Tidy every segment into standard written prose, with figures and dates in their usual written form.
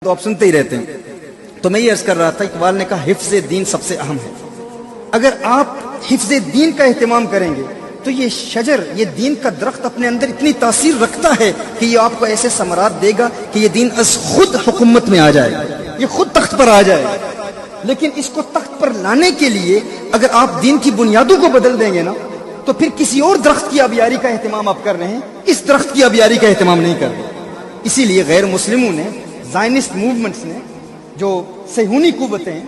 تو آپ سنتے ہی رہتے ہیں. تو میں یہ عرض کر رہا تھا، اقبال نے کہا حفظ دین سب سے اہم ہے. اگر آپ حفظ دین کا اہتمام کریں گے تو یہ شجر، یہ دین کا درخت اپنے اندر اتنی تاثیر رکھتا ہے کہ یہ آپ کو ایسے ثمرات دے گا کہ یہ دین از خود حکومت میں آ جائے گا، یہ خود تخت پر آ جائے گا. لیکن اس کو تخت پر لانے کے لیے اگر آپ دین کی بنیادوں کو بدل دیں گے نا، تو پھر کسی اور درخت کی آبیاری کا اہتمام آپ کر رہے ہیں، اس درخت کی آبیاری کا اہتمام نہیں کر رہے. اسی لیے غیر مسلموں نے، زائنسٹ موومنٹس نے، جو صہیونی قوتیں ہیں،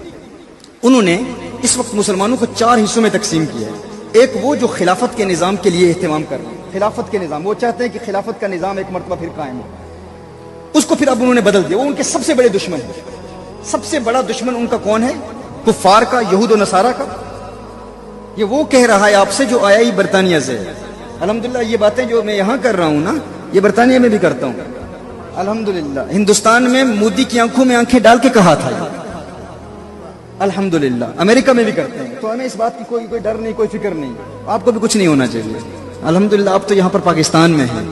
انہوں نے اس وقت مسلمانوں کو 4 حصوں میں تقسیم کیا ہے. ایک وہ جو خلافت کے نظام کے لیے اہتمام کر رہے ہیں، خلافت کے نظام، وہ چاہتے ہیں کہ خلافت کا نظام ایک مرتبہ پھر قائم ہو. اس کو پھر اب انہوں نے بدل دیا. وہ ان کے سب سے بڑے دشمن ہیں. سب سے بڑا دشمن ان کا کون ہے؟ کفار کا، یہود و نصارہ کا. یہ وہ کہہ رہا ہے آپ سے جو آیا ہی برطانیہ سے. الحمدللہ یہ باتیں جو میں یہاں کر رہا ہوں نا، یہ برطانیہ میں بھی کرتا ہوں. الحمدللہ ہندوستان میں مودی کی آنکھوں میں آنکھیں ڈال کے کہا تھا. الحمدللہ امریکہ میں بھی کرتے ہیں. تو ہمیں اس بات کی کوئی ڈر نہیں، کوئی فکر نہیں. آپ کو بھی کچھ نہیں ہونا چاہیے. الحمدللہ آپ تو یہاں پر پاکستان میں ہیں.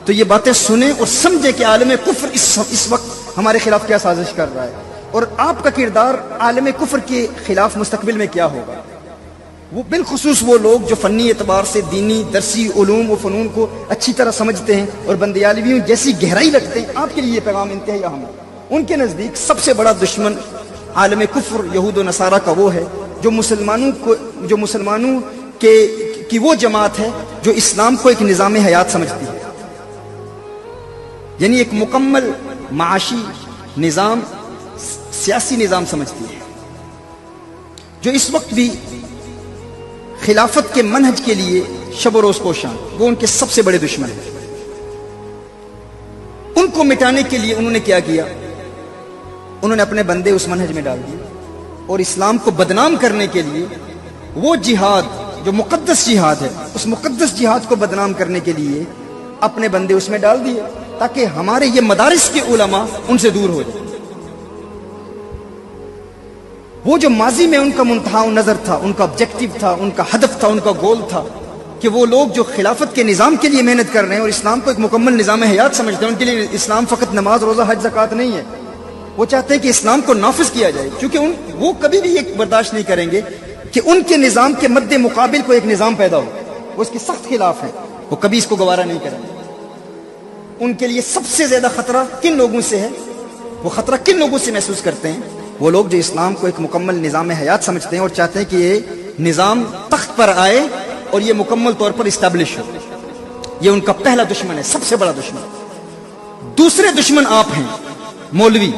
تو یہ باتیں سنیں اور سمجھیں کہ عالم کفر اس وقت ہمارے خلاف کیا سازش کر رہا ہے، اور آپ کا کردار عالم کفر کے خلاف مستقبل میں کیا ہوگا. وہ بالخصوص وہ لوگ جو فنی اعتبار سے دینی، درسی، علوم و فنون کو اچھی طرح سمجھتے ہیں اور بندیالویوں جیسی گہرائی رکھتے ہیں، آپ کے لیے یہ پیغام انتہائی اہم ہے. ان کے نزدیک سب سے بڑا دشمن عالم کفر، یہود و نصارہ کا وہ ہے جو مسلمانوں کی وہ جماعت ہے جو اسلام کو ایک نظام حیات سمجھتی ہے، یعنی ایک مکمل معاشی نظام، سیاسی نظام سمجھتی ہے، جو اس وقت بھی خلافت کے منہج کے لیے شب و روز کوشاں. وہ ان کے سب سے بڑے دشمن ہیں. ان کو مٹانے کے لیے انہوں نے کیا کیا؟ انہوں نے اپنے بندے اس منہج میں ڈال دیے، اور اسلام کو بدنام کرنے کے لیے وہ جہاد جو مقدس جہاد ہے، اس مقدس جہاد کو بدنام کرنے کے لیے اپنے بندے اس میں ڈال دیے، تاکہ ہمارے یہ مدارس کے علماء ان سے دور ہو جائیں. وہ جو ماضی میں ان کا منتہا نظر تھا، ان کا آبجیکٹو تھا، ان کا ہدف تھا، ان کا گول تھا کہ وہ لوگ جو خلافت کے نظام کے لیے محنت کر رہے ہیں اور اسلام کو ایک مکمل نظام حیات سمجھتے ہیں، ان کے لیے اسلام فقط نماز، روزہ، حج، زکوٰۃ نہیں ہے. وہ چاہتے ہیں کہ اسلام کو نافذ کیا جائے، کیونکہ وہ کبھی بھی یہ برداشت نہیں کریں گے کہ ان کے نظام کے مد مقابل کو ایک نظام پیدا ہو. وہ اس کے سخت خلاف ہیں، وہ کبھی اس کو گوارا نہیں کریں گے. ان کے لیے سب سے زیادہ خطرہ کن لوگوں سے ہے؟ وہ خطرہ کن لوگوں سے محسوس کرتے ہیں؟ وہ لوگ جو اسلام کو ایک مکمل نظام حیات سمجھتے ہیں اور چاہتے ہیں کہ یہ نظام تخت پر آئے اور یہ مکمل طور پر اسٹیبلش ہو. یہ ان کا پہلا دشمن ہے، سب سے بڑا دشمن. دوسرے دشمن آپ ہیں مولوی.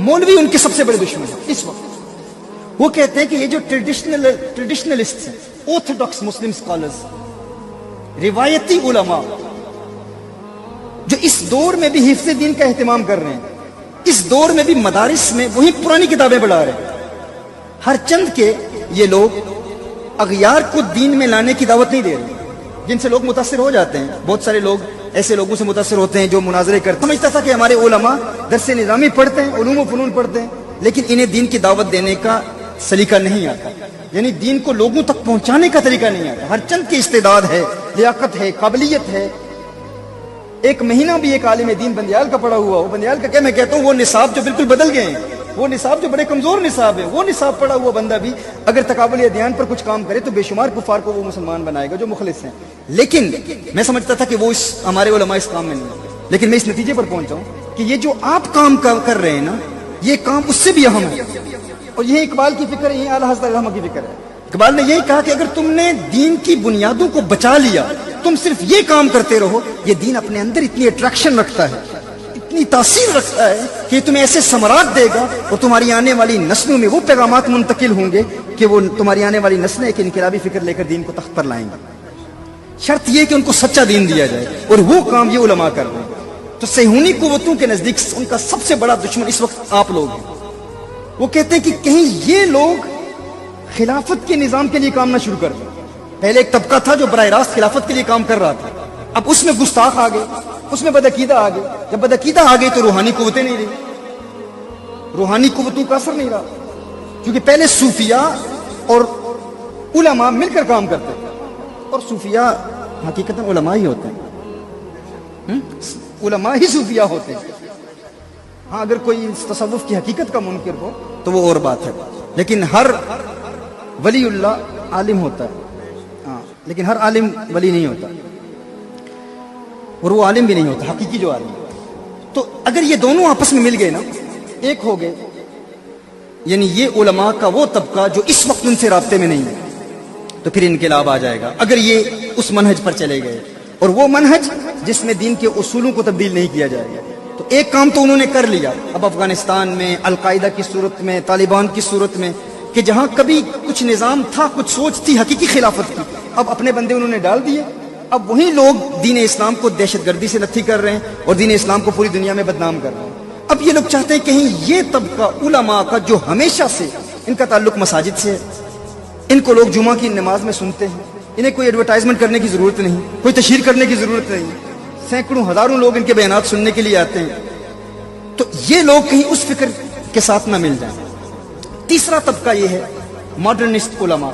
مولوی ان کے سب سے بڑے دشمن ہیں اس وقت. وہ کہتے ہیں کہ یہ جو ٹریڈیشنلسٹ ہیں، آرتھوڈاکس مسلم اسکالرز، روایتی علماء جو اس دور میں بھی حفظ دین کا اہتمام کر رہے ہیں، اس دور میں بھی مدارس میں وہی پرانی کتابیں پڑھا رہے ہیں، ہر چند کے یہ لوگ اغیار کو دین میں لانے کی دعوت نہیں دے رہے، جن سے لوگ متاثر ہو جاتے ہیں. بہت سارے لوگ ایسے لوگوں سے متاثر ہوتے ہیں جو مناظرے کرتے ہیں. سمجھتا تھا کہ ہمارے علماء درس نظامی پڑھتے ہیں، علوم و فنون پڑھتے ہیں، لیکن انہیں دین کی دعوت دینے کا سلیقہ نہیں آتا، یعنی دین کو لوگوں تک پہنچانے کا طریقہ نہیں آتا. ہر چند کی استعداد ہے، لیاقت ہے، قابلیت ہے. ایک مہینہ بھی ایک عالم دین بندیال کا پڑھا ہوا، وہ بندیال کا کیا میں کہتا ہوں، وہ نصاب جو بالکل بدل گئے ہیں، وہ نصاب جو بڑے کمزور نصاب ہے، وہ نصاب پڑھا ہوا بندہ بھی اگر تقابل ادیان پر کچھ کام کرے تو بے شمار کفار کو وہ مسلمان بنائے گا جو مخلص ہیں. لیکن میں سمجھتا تھا کہ وہ ہمارے علماء اس کام میں نہیں ہے. لیکن میں اس نتیجے پر پہنچا ہوں کہ یہ جو آپ کام کر رہے ہیں نا، یہ کام اس سے بھی اہم ہے. اور یہ اقبال کی فکر ہے، یہ اعلیٰ حضرت رحمہ کی فکر ہے. اقبال نے یہی کہا کہ اگر تم نے دین کی بنیادوں کو بچا لیا، تم صرف یہ کام کرتے رہو، یہ دین اپنے اندر اتنی اٹریکشن رکھتا ہے، اتنی تاثیر رکھتا ہے کہ تمہیں ایسے ثمرات دے گا اور تمہاری آنے والی نسلوں میں وہ پیغامات منتقل ہوں گے کہ وہ تمہاری آنے والی نسلیں ایک انقلابی فکر لے کر دین کو تخت پر لائیں گے. شرط یہ کہ ان کو سچا دین دیا جائے، اور وہ کام یہ علماء کر رہے ہیں. تو صہیونی قوتوں کے نزدیک ان کا سب سے بڑا دشمن اس وقت آپ لوگ ہیں. وہ کہتے ہیں کہ کہیں یہ لوگ خلافت کے نظام کے لیے کام نہ شروع کر دیں. پہلے ایک طبقہ تھا جو براہ راست خلافت کے لیے کام کر رہا تھا، اب اس میں گستاخ آ گئے، اس میں بدعقیدہ آ گئے. جب بدعقیدہ آ گئی تو روحانی قوتیں نہیں رہی، روحانی قوتوں کا اثر نہیں رہا، کیونکہ پہلے صوفیاء اور علماء مل کر کام کرتے تھے. اور صوفیاء حقیقتاً علماء ہی ہوتے ہیں، علماء ہی صوفیاء ہوتے ہیں. ہاں اگر کوئی اس تصوف کی حقیقت کا منکر ہو تو وہ اور بات ہے، لیکن ہر ولی اللہ عالم ہوتا ہے، ہاں لیکن ہر عالم ولی نہیں ہوتا، اور وہ عالم بھی نہیں ہوتا حقیقی جو عالم۔ تو اگر یہ دونوں آپس میں مل گئے نا، ایک ہو گئے، یعنی یہ علماء کا وہ طبقہ جو اس وقت ان سے رابطے میں نہیں ہے، تو پھر انقلاب آ جائے گا اگر یہ اس منہج پر چلے گئے، اور وہ منہج جس میں دین کے اصولوں کو تبدیل نہیں کیا جائے گا۔ تو ایک کام تو انہوں نے کر لیا اب افغانستان میں، القاعدہ کی صورت میں، طالبان کی صورت میں، کہ جہاں کبھی کچھ نظام تھا، کچھ سوچ تھی حقیقی خلافت کی، اب اپنے بندے انہوں نے ڈال دیے۔ اب وہی لوگ دین اسلام کو دہشت گردی سے نتھی کر رہے ہیں اور دین اسلام کو پوری دنیا میں بدنام کر رہے ہیں۔ اب یہ لوگ چاہتے ہیں کہیں یہ طبقہ علماء کا جو ہمیشہ سے ان کا تعلق مساجد سے ہے، ان کو لوگ جمعہ کی نماز میں سنتے ہیں، انہیں کوئی ایڈورٹائزمنٹ کرنے کی ضرورت نہیں، کوئی تشہیر کرنے کی ضرورت نہیں، سینکڑوں ہزاروں لوگ ان کے بیانات سننے کے لیے آتے ہیں، تو یہ لوگ کہیں اس فکر کے ساتھ نہ مل جائیں۔ تیسرا طبقہ یہ ہے ماڈرنسٹ علماء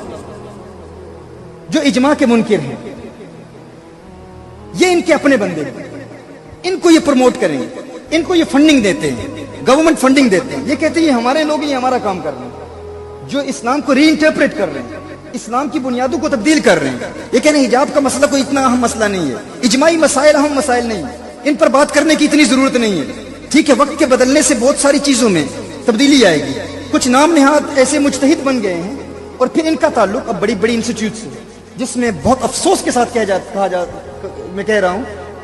جو اجماع کے منکر ہیں، یہ ان کے اپنے بندے ہیں، ان کو یہ پروموٹ کریں گے، ان کو یہ فنڈنگ دیتے ہیں، گورنمنٹ فنڈنگ دیتے ہیں، یہ کہتے ہیں یہ ہمارے لوگ، یہ ہمارا کام کر رہے ہیں، جو اسلام کو ری انٹرپریٹ کر رہے ہیں، اسلام کی بنیادوں کو تبدیل کر رہے ہیں۔ یہ کہتے ہیں حجاب کا مسئلہ کوئی اتنا اہم مسئلہ نہیں ہے، اجماعی مسائل اہم مسائل نہیں ہیں، ان پر بات کرنے کی اتنی ضرورت نہیں ہے۔ ٹھیک ہے، وقت کے بدلنے سے بہت ساری چیزوں میں تبدیلی آئے گی، کچھ نام نہاد ایسے مجتہد بن گئے ہیں، اور پھر ان کا تعلق اب بڑی بڑی انسٹیٹیوٹ سے، جس میں بہت افسوس کے ساتھ میں کہہ رہا ہوں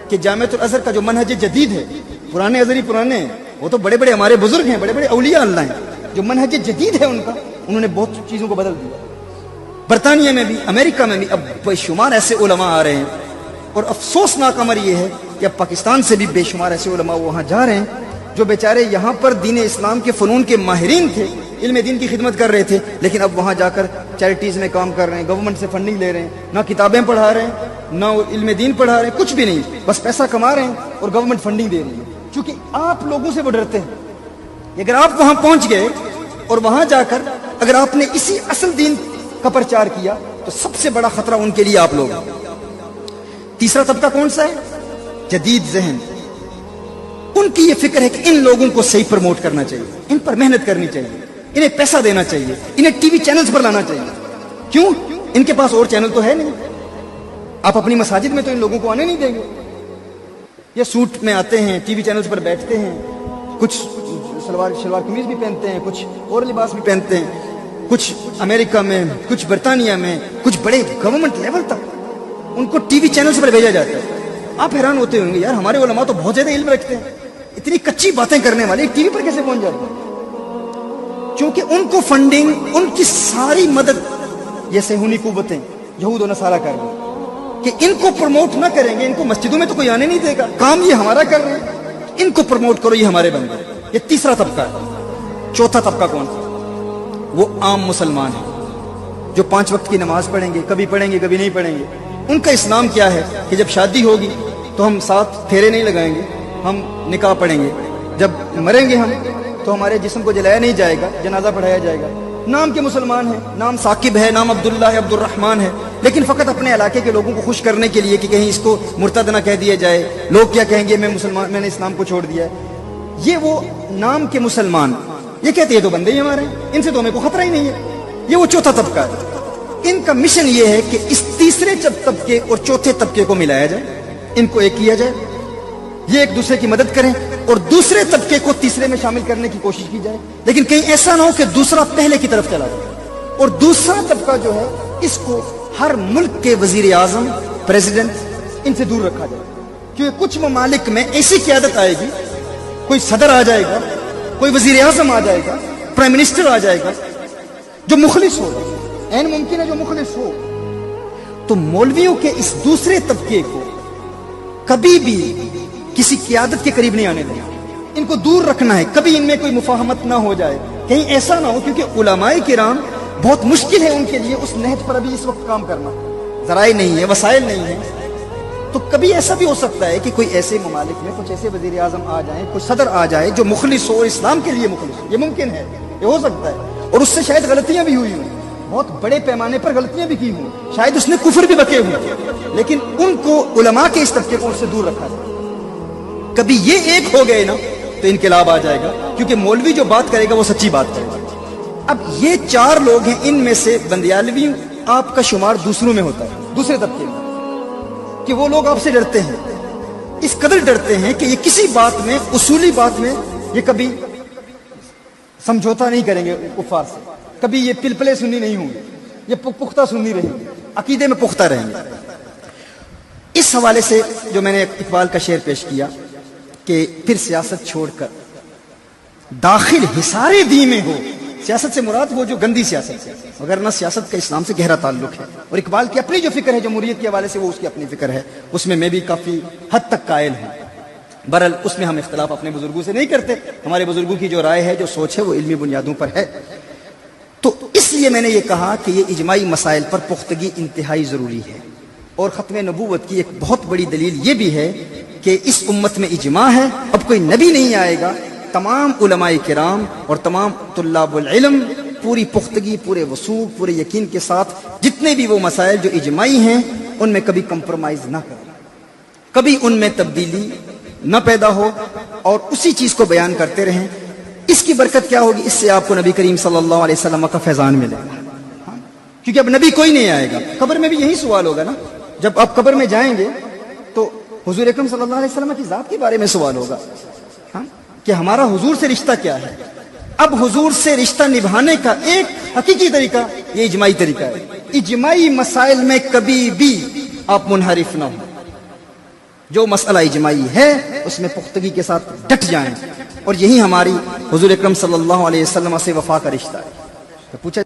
کہ جامعۃ الازہر کا جو منہج جدید ہے، پرانے ازہری پرانے ہیں، وہ تو بڑے بڑے ہمارے بزرگ ہیں، بڑے بڑے اولیاء اللہ ہیں، جو منہج جدید ہے ان کا، انہوں نے بہت چیزوں کو بدل دیا۔ برطانیہ میں بھی، امریکہ میں بھی اب بے شمار ایسے علماء آ رہے ہیں، اور افسوسناک امر یہ ہے کہ اب پاکستان سے بھی بے شمار ایسے علماء وہاں جا رہے ہیں جو بیچارے یہاں پر دین اسلام کے فنون کے ماہرین تھے، علم دین کی خدمت کر رہے تھے، لیکن اب وہاں جا کر چیریٹیز میں کام کر رہے ہیں، گورنمنٹ سے فنڈنگ لے رہے ہیں، نہ کتابیں پڑھا رہے ہیں، نہ علم دین پڑھا رہے ہیں، کچھ بھی نہیں، بس پیسہ کما رہے ہیں اور گورنمنٹ فنڈنگ دے رہی ہے، چونکہ آپ لوگوں سے وہ ڈرتے ہیں۔ اگر آپ وہاں پہنچ گئے اور وہاں جا کر اگر آپ نے اسی اصل دین کا پرچار کیا تو سب سے بڑا خطرہ ان کے لیے آپ لوگ۔ تیسرا طبقہ کون سا ہے؟ جدید ذہن، ان کی یہ فکر ہے کہ ان لوگوں کو صحیح پروموٹ کرنا چاہیے، ان پر محنت کرنی چاہیے، انہیں پیسہ دینا چاہیے، انہیں ٹی وی چینلز پر لانا چاہیے۔ کیوں؟ ان کے پاس اور چینل تو ہے نہیں، آپ اپنی مساجد میں تو ان لوگوں کو آنے نہیں دیں گے۔ یہ سوٹ میں آتے ہیں، ٹی وی چینلز پر بیٹھتے ہیں، کچھ شلوار قمیض بھی پہنتے ہیں، کچھ اور لباس بھی پہنتے ہیں، کچھ امریکہ میں، کچھ برطانیہ میں، کچھ بڑے گورنمنٹ لیول تک ان کو ٹی وی چینلز پر بھیجا جاتا ہے۔ آپ حیران ہوتے ہوں گے، یار ہمارے علماء تو بہت زیادہ علم رکھتے ہیں، اتنی کچی باتیں کرنے والے ٹی وی پر کیسے پہنچ جاتے ہیں؟ کیونکہ ان کو فنڈنگ، ان کی ساری مدد یہ صہیونی قوتیں یہود و نصارہ کر رہی ہیں کہ ان کو پروموٹ نہ کریں گے، ان کو مسجدوں میں تو کوئی آنے نہیں دے گا، کام یہ ہمارا کر رہے ہیں، ان کو پروموٹ کرو، یہ ہمارے بندے۔ یہ تیسرا طبقہ ہے۔ چوتھا طبقہ کون سا؟ وہ عام مسلمان ہیں جو 5 وقت کی نماز پڑھیں گے، کبھی پڑھیں گے کبھی نہیں پڑھیں گے۔ ان کا اسلام کیا ہے کہ جب شادی ہوگی تو ہم 7 پھیرے نہیں لگائیں گے، ہم نکاح پڑھیں گے، جب مریں گے ہم تو ہمارے جسم کو جلایا نہیں جائے گا، جنازہ پڑھایا جائے گا۔ نام کے مسلمان ہیں، نام ثاقب ہے، نام عبداللہ ہے، عبد الرحمن ہے، لیکن فقط اپنے علاقے کے لوگوں کو خوش کرنے کے لیے کہ کہیں اس کو مرتد نہ کہہ دیا جائے، لوگ کیا کہیں گے میں نے اسلام کو چھوڑ دیا ہے۔ یہ وہ نام کے مسلمان، یہ کہتے ہیں تو بندے ہی ہمارے ہیں، ان سے تو ہمیں کوئی خطرہ ہی نہیں ہے۔ یہ وہ چوتھا طبقہ ہے۔ ان کا مشن یہ ہے کہ اس تیسرے طبقے اور چوتھے طبقے کو ملایا جائے، ان کو ایک کیا جائے، یہ ایک دوسرے کی مدد کریں اور دوسرے طبقے کو تیسرے میں شامل کرنے کی کوشش کی جائے، لیکن کہیں ایسا نہ ہو کہ دوسرا پہلے کی طرف چلا جائے۔ اور دوسرا طبقہ جو ہے اس کو ہر ملک کے وزیر اعظم، پریزیڈنٹ، ان سے دور رکھا جائے، کیونکہ کچھ ممالک میں ایسی قیادت آئے گی، کوئی صدر آ جائے گا، کوئی وزیر اعظم آ جائے گا، پرائم منسٹر آ جائے گا جو مخلص ہو، این ممکن ہے جو مخلص ہو، تو مولویوں کے اس دوسرے طبقے کو کبھی بھی کسی قیادت کے قریب نہیں آنے دینا، ان کو دور رکھنا ہے، کبھی ان میں کوئی مفاہمت نہ ہو جائے، کہیں ایسا نہ ہو، کیونکہ علماء کرام بہت مشکل ہے ان کے لیے اس نہج پر ابھی اس وقت کام کرنا، ذرائع نہیں ہے، وسائل نہیں ہے، تو کبھی ایسا بھی ہو سکتا ہے کہ کوئی ایسے ممالک میں کچھ ایسے وزیر اعظم آ جائیں، کوئی صدر آ جائے جو مخلص ہو اور اسلام کے لیے مخلص ہو، یہ ممکن ہے، یہ ہو سکتا ہے، اور اس سے شاید غلطیاں بھی ہوئی ہوں، بہت بڑے پیمانے پر غلطیاں بھی کی ہوں، شاید اس نے کفر بھی بکے ہوئے، لیکن ان کو علماء کے اس طبقے کو اس سے دور رکھا جائے۔ کبھی یہ ایک ہو گئے نا تو انقلاب آ جائے گا، کیونکہ مولوی جو بات کرے گا وہ سچی بات کرے گا۔ اب یہ 4 لوگ ہیں، ان میں سے بندیالوی آپ کا شمار دوسروں میں ہوتا ہے، دوسرے طبقے میں، کہ وہ لوگ آپ سے ڈرتے ہیں، اس قدر ڈرتے ہیں کہ یہ کسی بات میں، اصولی بات میں یہ کبھی سمجھوتا نہیں کریں گے کفار سے، کبھی یہ پلپلے سنی نہیں ہوں گے، یہ پختہ سنی رہیں گے، عقیدے میں پختہ رہیں گے۔ اس حوالے سے جو میں نے اقبال کا شعر پیش کیا کہ پھر سیاست چھوڑ کر داخل حصار دی میں ہو، سیاست سے مراد وہ جو گندی سیاست ہے، وگرنہ سیاست کا اسلام سے گہرا تعلق ہے، اور اقبال کی اپنی جو فکر ہے جمہوریت کے حوالے سے وہ اس کی اپنی فکر ہے، اس میں میں بھی کافی حد تک قائل ہوں۔ بہرحال اس میں ہم اختلاف اپنے بزرگوں سے نہیں کرتے، ہمارے بزرگوں کی جو رائے ہے، جو سوچ ہے، وہ علمی بنیادوں پر ہے۔ تو اس لیے میں نے یہ کہا کہ یہ اجماعی مسائل پر پختگی انتہائی ضروری ہے، اور ختم نبوت کی ایک بہت بڑی دلیل یہ بھی ہے کہ اس امت میں اجماع ہے، اب کوئی نبی نہیں آئے گا، تمام علماء کرام اور تمام طلاب العلم پوری پختگی، پورے وثوق، پورے یقین کے ساتھ جتنے بھی وہ مسائل جو اجماعی ہیں ان میں کبھی کمپرومائز نہ کریں، کبھی ان میں تبدیلی نہ پیدا ہو، اور اسی چیز کو بیان کرتے رہیں۔ اس کی برکت کیا ہوگی؟ اس سے آپ کو نبی کریم صلی اللہ علیہ وسلم کا فیضان ملے گا، کیونکہ اب نبی کوئی نہیں آئے گا۔ قبر میں بھی یہی سوال ہوگا نا، جب آپ قبر میں جائیں گے تو حضور اکرم صلی اللہ علیہ وسلم کی ذات کے بارے میں سوال ہوگا کہ ہمارا حضور سے رشتہ کیا ہے۔ اب حضور سے رشتہ نبھانے کا ایک حقیقی طریقہ یہ اجماعی طریقہ ہے، اجماعی مسائل میں کبھی بھی آپ منحرف نہ ہوں، جو مسئلہ اجماعی ہے اس میں پختگی کے ساتھ ڈٹ جائیں، اور یہی ہماری حضور اکرم صلی اللہ علیہ وسلم سے وفا کا رشتہ ہے۔ تو پوچھا